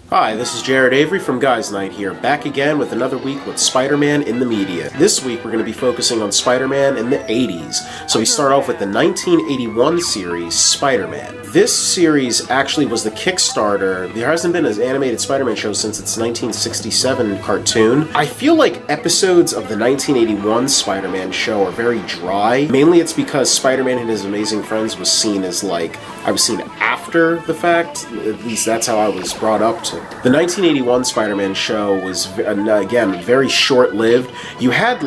Hi, this is Jared Avery from Guys Night here, back again with another week with Spider-Man in the media. This week we're going to be focusing on Spider-Man in the 80s. So we start off with the 1981 series, Spider-Man. This series actually was the Kickstarter. There hasn't been an animated Spider-Man show since its 1967 cartoon. I feel like episodes of the 1981 Spider-Man show are very dry. Mainly it's because Spider-Man and His Amazing Friends was seen as I was seen after the fact. At least that's how I was brought up to. The 1981 Spider-Man show was, again, very short-lived. You had,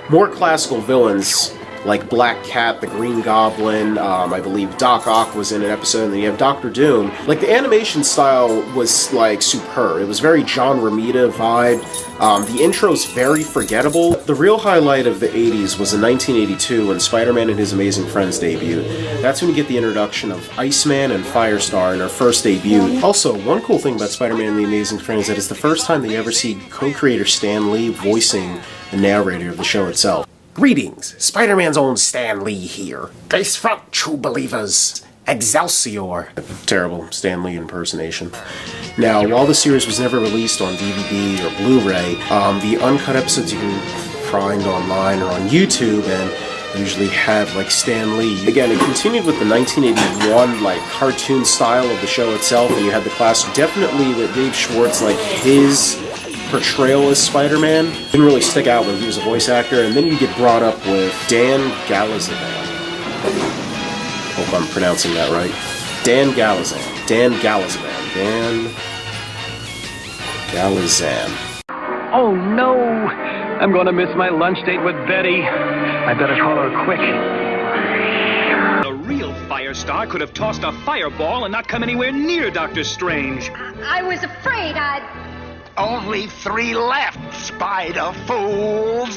more classical villains, like Black Cat, the Green Goblin, I believe Doc Ock was in an episode, and then you have Doctor Doom. The animation style was, superb. It was very John Romita vibe. The intro's very forgettable. The real highlight of the 80s was in 1982 when Spider-Man and His Amazing Friends debuted. That's when you get the introduction of Iceman and Firestar in their first debut. Also, one cool thing about Spider-Man and the Amazing Friends is that it's the first time that you ever see co-creator Stan Lee voicing the narrator of the show itself. Greetings, Spider-Man's own Stan Lee here. Face front, true believers. Excelsior. Terrible Stan Lee impersonation. Now, while the series was never released on DVD or Blu-ray, the uncut episodes you can find online or on YouTube and usually have Stan Lee. Again, it continued with the 1981 cartoon style of the show itself, and you had the classic. Definitely with Dave Schwartz, his portrayal as Spider-Man didn't really stick out when he was a voice actor, and then you get brought up with Dan Galazian. Hope I'm pronouncing that right. Dan Galazian. Oh no! I'm gonna miss my lunch date with Betty. I better call her quick. A real Firestar could have tossed a fireball and not come anywhere near Doctor Strange. I was afraid I'd... Only 3 left, spider fools!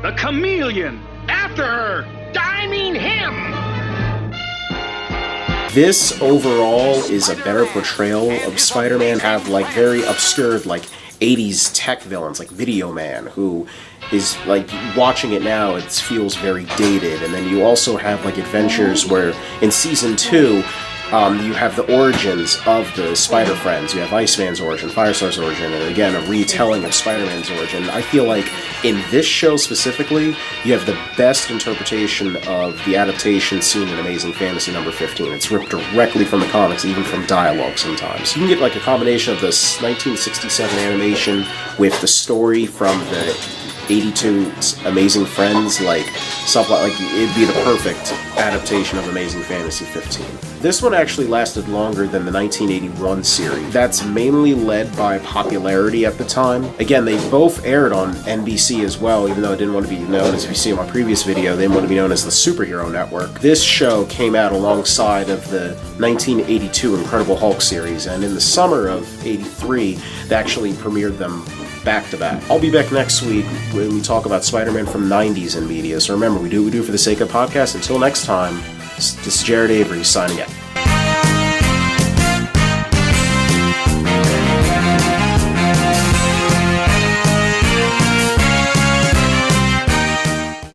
The Chameleon! After her! I mean him! This overall is a better portrayal of Spider-Man. Have very obscure 80s tech villains like Video Man, who is watching it now, it feels very dated. And then you also have adventures where in season 2 you have the origins of the Spider-Friends. You have Iceman's origin, Firestar's origin, and again, a retelling of Spider-Man's origin. I feel like in this show specifically, you have the best interpretation of the adaptation seen in Amazing Fantasy number 15. It's ripped directly from the comics, even from dialogue sometimes. You can get a combination of this 1967 animation with the story from the 82 Amazing Friends, stuff it'd be the perfect adaptation of Amazing Fantasy 15. This one actually lasted longer than the 1981 series. That's mainly led by popularity at the time. Again, they both aired on NBC as well, even though it didn't want to be known, as if you see in my previous video, they didn't want to be known as the Superhero Network. This show came out alongside of the 1982 Incredible Hulk series, and in the summer of 83, they actually premiered them back to back. I'll be back next week when we talk about Spider-Man from 90s in media. So remember, we do what we do for the sake of podcast. Until next time, this is Jared Avery signing out.